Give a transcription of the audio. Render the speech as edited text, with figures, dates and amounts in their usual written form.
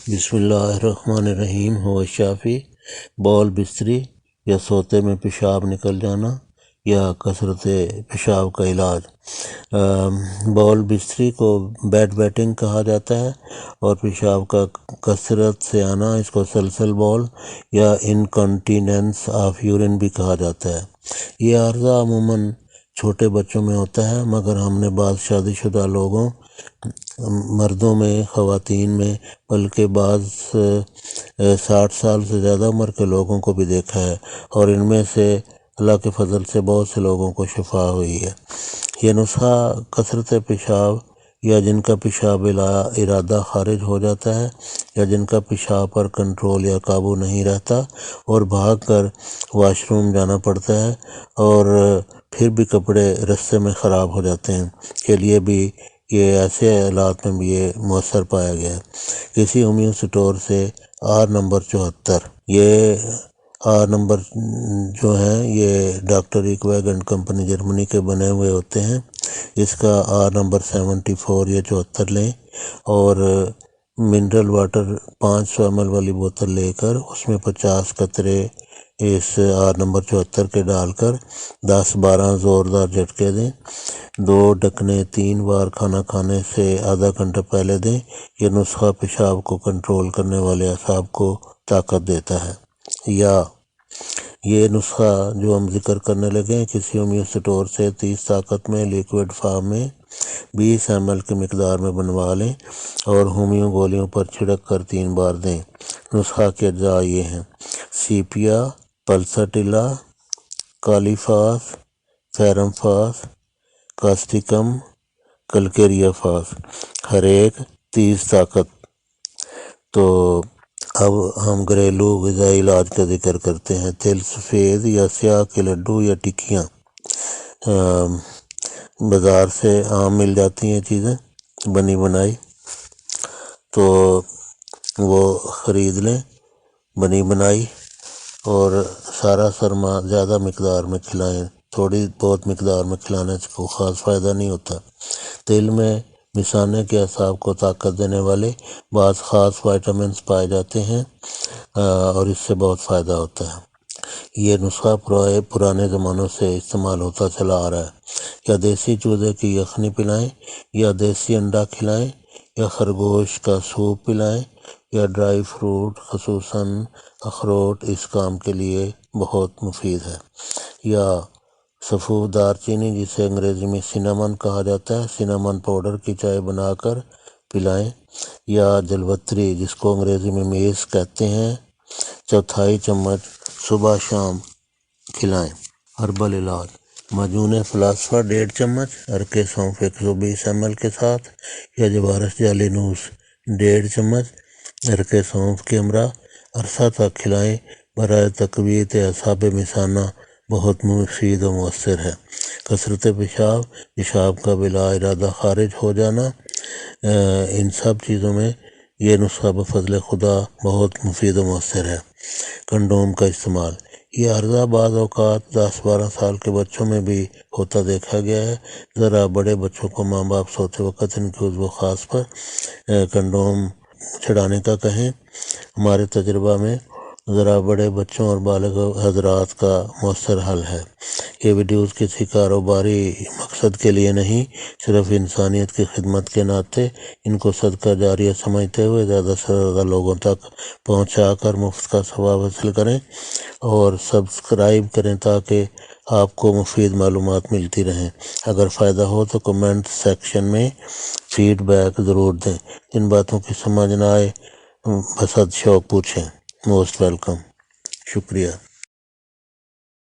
بسم اللہ الرحمن الرحیم۔ ہو شافی، بول بستری یا سوتے میں پیشاب نکل جانا یا کثرت پیشاب کا علاج۔ بول بستری کو بیڈ ویٹنگ کہا جاتا ہے، اور پیشاب کا کثرت سے آنا اس کو سلسل بول یا انکنٹیننس آف یورین بھی کہا جاتا ہے۔ یہ عارضہ عموماً چھوٹے بچوں میں ہوتا ہے، مگر ہم نے بعض شادی شدہ لوگوں، مردوں میں، خواتین میں، بلکہ بعض 60 سال سے زیادہ عمر کے لوگوں کو بھی دیکھا ہے، اور ان میں سے اللہ کے فضل سے بہت سے لوگوں کو شفا ہوئی ہے۔ یہ نسخہ کثرت پیشاب یا جن کا پیشاب بلا ارادہ خارج ہو جاتا ہے، یا جن کا پیشاب پر کنٹرول یا قابو نہیں رہتا اور بھاگ کر واش روم جانا پڑتا ہے، اور پھر بھی کپڑے رستے میں خراب ہو جاتے ہیں، کے لیے بھی یہ ایسے حالات میں بھی یہ مؤثر پایا گیا ہے۔ کسی ہومیو سٹور سے آر نمبر 74، یہ آر نمبر جو ہیں یہ ڈاکٹر ایکویگ اینڈ کمپنی جرمنی کے بنے ہوئے ہوتے ہیں۔ اس کا آر نمبر 74 یا 74 لیں، اور منرل واٹر 500 ml والی بوتل لے کر اس میں 50 قطرے اس آر نمبر 74 کے ڈال کر 10-12 زوردار جھٹکے دیں۔ 2 ڈھکنے 3 بار کھانا کھانے سے آدھا گھنٹہ پہلے دیں۔ یہ نسخہ پیشاب کو کنٹرول کرنے والے اعصاب کو طاقت دیتا ہے۔ یا یہ نسخہ جو ہم ذکر کرنے لگے ہیں، کسی ہومیو سٹور سے 30 طاقت میں لیکوڈ فارم میں 20 ml کی مقدار میں بنوا لیں، اور ہومیو گولیوں پر چھڑک کر 3 بار دیں۔ نسخہ کے اجزاء یہ ہیں: سیپیا، پلساٹیلا، کالیفاس، فیرم فاس، کاسٹیکم، کلکیریا فاس، ہر ایک 30 طاقت۔ تو اب ہم گھریلو غذائی علاج کا ذکر کرتے ہیں۔ تل سفید یا سیاہ کے لڈو یا ٹکیاں بازار سے عام مل جاتی ہیں چیزیں بنی بنائی، تو وہ خرید لیں بنی بنائی، اور سارا سرما زیادہ مقدار میں کھلائیں۔ تھوڑی بہت مقدار میں کھلانے سے کوئی خاص فائدہ نہیں ہوتا۔ تیل میں مثانے کے اعصاب کو طاقت دینے والے بعض خاص وائٹامنز پائے جاتے ہیں، اور اس سے بہت فائدہ ہوتا ہے۔ یہ نسخہ پرانے زمانوں سے استعمال ہوتا چلا آ رہا ہے۔ یا دیسی چوزے کی یخنی پلائیں، یا دیسی انڈا کھلائیں، یا خرگوش کا سوپ پلائیں، یا ڈرائی فروٹ خصوصاً اخروٹ اس کام کے لیے بہت مفید ہے۔ یا سفید دار چینی، جسے انگریزی میں سینامن کہا جاتا ہے، سینامن پاؤڈر کی چائے بنا کر پلائیں۔ یا جلوتری، جس کو انگریزی میں میز کہتے ہیں، 1/4 چمچ صبح شام کھلائیں۔ ہربل علاج: معجون فلاسفا 1.5 چمچ، عرق سونف 120 ml کے ساتھ، یا جوارش جالینوس 1.5 چمچ عرق سونف کے ہمراہ عرصہ تک کھلائیں۔ برائے تقویت اعصاب مثانہ بہت مفید و مؤثر ہے۔ کثرت پیشاب کا بلا ارادہ خارج ہو جانا، ان سب چیزوں میں یہ نسخہ بفضل خدا بہت مفید و مؤثر ہے۔ کنڈوم کا استعمال: یہ عرضہ بعض اوقات 10-12 سال کے بچوں میں بھی ہوتا دیکھا گیا ہے۔ ذرا بڑے بچوں کو ماں باپ سوتے وقت ان کے عضو خاص پر کنڈوم چھڑانے کا کہیں۔ ہمارے تجربہ میں ذرا بڑے بچوں اور بالغ حضرات کا مؤثر حل ہے۔ یہ ویڈیوز کسی کاروباری مقصد کے لیے نہیں، صرف انسانیت کی خدمت کے ناطے ان کو صدقہ جاریہ سمجھتے ہوئے زیادہ سے زیادہ لوگوں تک پہنچا کر مفت کا ثواب حاصل کریں، اور سبسکرائب کریں تاکہ آپ کو مفید معلومات ملتی رہیں۔ اگر فائدہ ہو تو کمنٹ سیکشن میں فیڈ بیک ضرور دیں۔ جن باتوں کی سمجھ نہ آئے بسد شوق پوچھیں۔ Most welcome. شکریہ۔